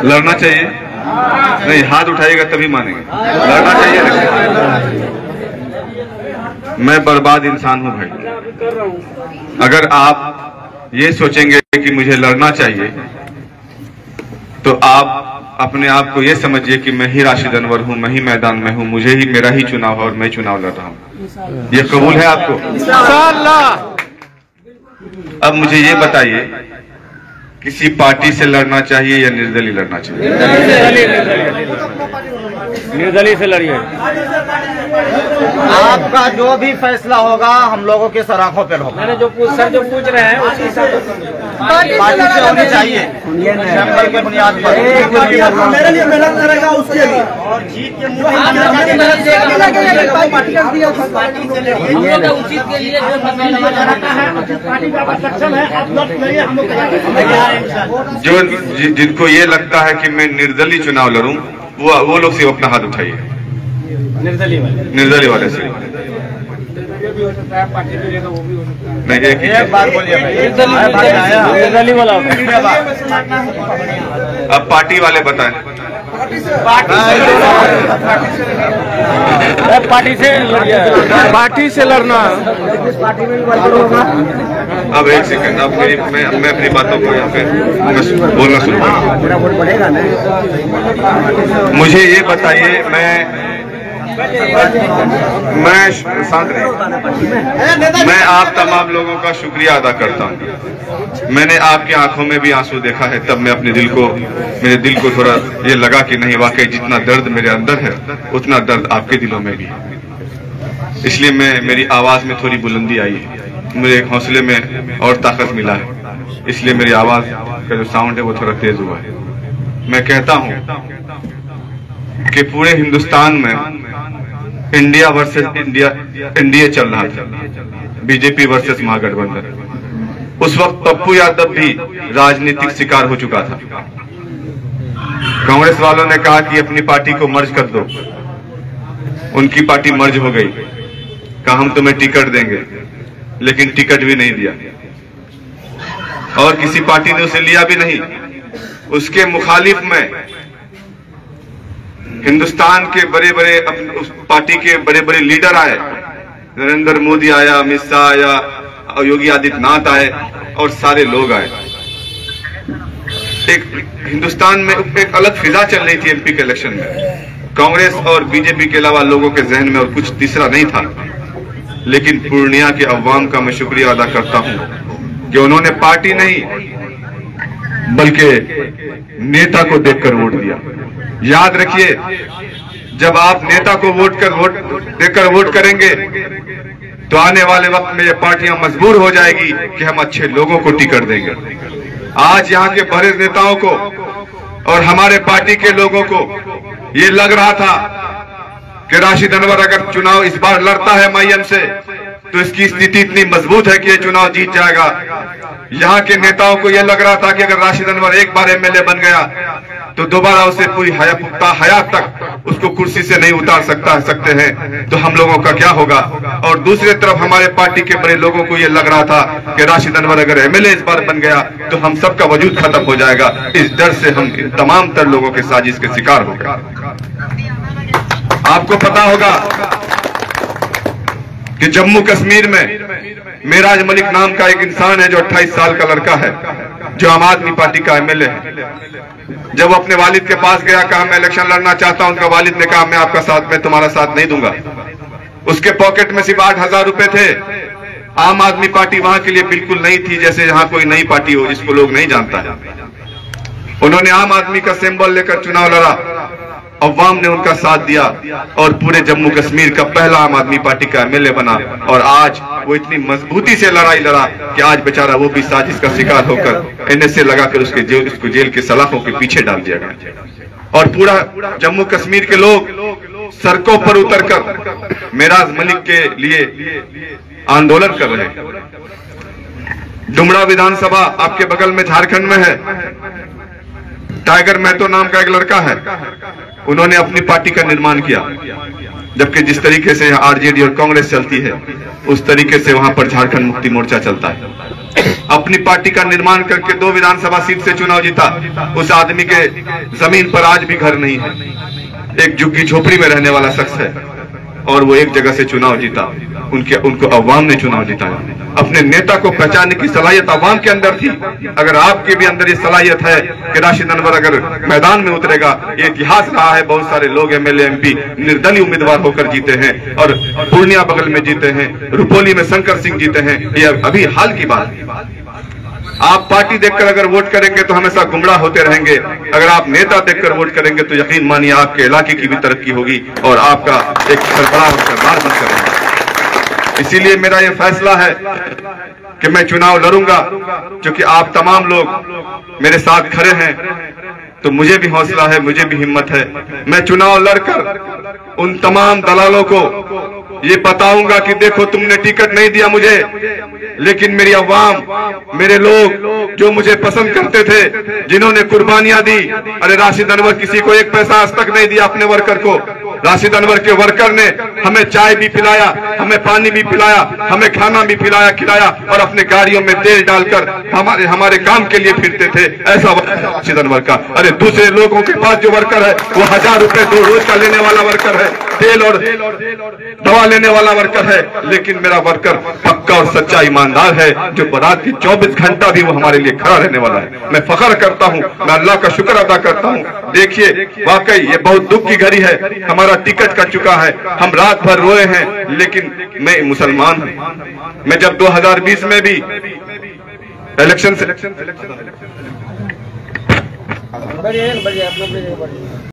लड़ना चाहिए नहीं, हाथ उठाइएगा तभी मानेंगे। लड़ना चाहिए नहीं। मैं बर्बाद इंसान हूं भाई। अगर आप ये सोचेंगे कि मुझे लड़ना चाहिए तो आप अपने आप को ये समझिए कि मैं ही राशिद अनवर हूं, मैं ही मैदान में हूं, मुझे ही मेरा ही चुनाव है और मैं चुनाव लड़ रहा हूं। ये कबूल है आपको? अब मुझे ये बताइए, किसी पार्टी से लड़ना चाहिए या निर्दलीय लड़ना चाहिए? निर्दलीय से लड़िए। आपका जो भी फैसला होगा हम लोगों के सराखों पर होगा। मैंने जो पूछ रहे हैं उसी हिसाब से पार्टी से होनी चाहिए नंबर के बुनियाद पर। मेरे लिए मेहनत करेगा उसके लिए और जीत के उचित के लिए जो जिनको ये लगता है कि मैं निर्दलीय चुनाव लड़ूं वो लोग सिर्फ अपना हाथ उठाइए। निर्दलीय वाले से नहीं, एक बात बोलिए। निर्दलीय वाला अब पार्टी वाले बताएं। पार्टी से लड़ना। अब एक सेकंड, अब मैं अपनी बातों को यहाँ पे बोलना शुरू करूँ। मुझे ये बताइए, मैं शांत रहिए। मैं आप तमाम लोगों का शुक्रिया अदा करता हूँ। मैंने आपकी आंखों में भी आंसू देखा है, तब मैं अपने मेरे दिल को थोड़ा ये लगा कि नहीं, वाकई जितना दर्द मेरे अंदर है उतना दर्द आपके दिलों में भी है। इसलिए मेरी आवाज में थोड़ी बुलंदी आई है, मुझे हौसले में और ताकत मिला है, इसलिए मेरी आवाज का जो साउंड है वो थोड़ा तेज हुआ है। मैं कहता हूँ कि पूरे हिंदुस्तान में इंडिया वर्सेस इंडिया चल रहा था, बीजेपी वर्सेस महागठबंधन। उस वक्त पप्पू यादव भी राजनीतिक शिकार हो चुका था। कांग्रेस वालों ने कहा कि अपनी पार्टी को मर्ज कर दो, उनकी पार्टी मर्ज हो गई। कहा हम तुम्हें टिकट देंगे, लेकिन टिकट भी नहीं दिया और किसी पार्टी ने उसे लिया भी नहीं। उसके मुखालिफ में हिंदुस्तान के उस पार्टी के बड़े बड़े लीडर आए, नरेंद्र मोदी आया, अमित शाह आया, योगी आदित्यनाथ आए और सारे लोग आए। एक हिंदुस्तान में एक अलग फिजा चल रही थी एमपी के इलेक्शन में। कांग्रेस और बीजेपी के अलावा लोगों के जहन में और कुछ तीसरा नहीं था। लेकिन पूर्णिया के अवाम का मैं शुक्रिया अदा करता हूं कि उन्होंने पार्टी नहीं बल्कि नेता को देखकर वोट दिया। याद रखिए, जब आप नेता को देकर वोट करेंगे तो आने वाले वक्त में ये पार्टियां मजबूर हो जाएगी कि हम अच्छे लोगों को टिकट देंगे। आज यहाँ के बड़े नेताओं को और हमारे पार्टी के लोगों को ये लग रहा था कि राशिद अनवर अगर चुनाव इस बार लड़ता है माईएम से तो इसकी स्थिति इतनी मजबूत है कि ये चुनाव जीत जाएगा। यहाँ के नेताओं को यह लग रहा था कि अगर राशिद अनवर एक बार एमएलए बन गया तो दोबारा उसे पूरी हयात तक उसको कुर्सी से नहीं उतार सकते हैं, तो हम लोगों का क्या होगा। और दूसरी तरफ हमारे पार्टी के बड़े लोगों को यह लग रहा था कि राशिद अनवर अगर एमएलए इस बार बन गया तो हम सबका वजूद खत्म हो जाएगा। इस डर से हम तमाम तर लोगों के साजिश के शिकार हो गए। आपको पता होगा कि जम्मू कश्मीर में मेराज मलिक नाम का एक इंसान है जो 28 साल का लड़का है, जो आम आदमी पार्टी का एमएलए है। जब वो अपने वालिद के पास गया, कहा मैं इलेक्शन लड़ना चाहता हूं, उनका वालिद ने कहा मैं तुम्हारा साथ नहीं दूंगा। उसके पॉकेट में सिर्फ 8,000 रुपए थे। आम आदमी पार्टी वहां के लिए बिल्कुल नहीं थी, जैसे यहाँ कोई नई पार्टी हो जिसको लोग नहीं जानता है। उन्होंने आम आदमी का सिंबल लेकर चुनाव लड़ा, अवाम ने उनका साथ दिया और पूरे जम्मू कश्मीर का पहला आम आदमी पार्टी का एमएलए बना। और आज वो इतनी मजबूती से लड़ाई लड़ा कि आज बेचारा वो भी साजिश का शिकार होकर एनएसए लगाकर उसको जेल के सलाखों के पीछे डाल दिया गया। और पूरा जम्मू कश्मीर के लोग सड़कों पर उतरकर मेराज मलिक के लिए आंदोलन कर रहे हैं। डुमरा विधानसभा आपके बगल में झारखंड में है, टाइगर महतो नाम का एक लड़का है, उन्होंने अपनी पार्टी का निर्माण किया। जबकि जिस तरीके से यहाँ आरजेडी और कांग्रेस चलती है उस तरीके से वहां पर झारखंड मुक्ति मोर्चा चलता है। अपनी पार्टी का निर्माण करके 2 विधानसभा सीट से चुनाव जीता, उस आदमी के जमीन पर आज भी घर नहीं है, एक झुग्गी झोपड़ी में रहने वाला शख्स है और वो एक जगह से चुनाव जीता। उनको अवाम ने चुनाव जिताया। अपने नेता को पहचानने की सलाहियत अवाम के अंदर थी। अगर आपके भी अंदर ये सलाहियत है कि राशिद अनवर अगर मैदान में उतरेगा, ये इतिहास रहा है, बहुत सारे लोग एमएलए एमपी निर्दलीय उम्मीदवार होकर जीते हैं और पूर्णिया बगल में जीते हैं, रुपौली में शंकर सिंह जीते हैं, ये अभी हाल की बात है। आप पार्टी देखकर अगर वोट करेंगे तो हमेशा गुमराह होते रहेंगे, अगर आप नेता देखकर वोट करेंगे तो यकीन मानिए आपके इलाके की भी तरक्की होगी और आपका एक सरकार सरदार बनकर रहेगा। इसीलिए मेरा यह फैसला है कि मैं चुनाव लड़ूंगा, क्योंकि आप तमाम लोग मेरे साथ खड़े हैं तो मुझे भी हौसला है, मुझे भी हिम्मत है। मैं चुनाव लड़कर उन तमाम दलालों को ये बताऊंगा कि देखो तुमने टिकट नहीं दिया मुझे, लेकिन मेरी अवाम, मेरे लोग जो मुझे पसंद करते थे, जिन्होंने कुर्बानियां दी, अरे राशिद अनवर किसी को एक पैसा आज तक नहीं दिया अपने वर्कर को। राशिद अनवर के वर्कर ने हमें चाय भी पिलाया, हमें पानी भी पिलाया, हमें खाना भी पिलाया खिलाया और अपने गाड़ियों में तेल डालकर हमारे काम के लिए फिरते थे। ऐसा राशिद अनवर का। अरे दूसरे लोगों के पास जो वर्कर है वो 1000 रुपए 2 रोज का लेने वाला वर्कर है, तेल और दवा लेने वाला वर्कर है, लेकिन मेरा वर्कर पक्का और सच्चा ईमानदार है जो रात की 24 घंटा भी वो हमारे लिए खड़ा रहने वाला है। मैं फख्र करता हूँ, मैं अल्लाह का शुक्र अदा करता हूँ। देखिए वाकई ये बहुत दुख की घड़ी है, हमारा टिकट कट चुका है, हम रात भर रोए हैं, लेकिन मैं मुसलमान हूँ। मैं जब 2020 में भी इलेक्शन से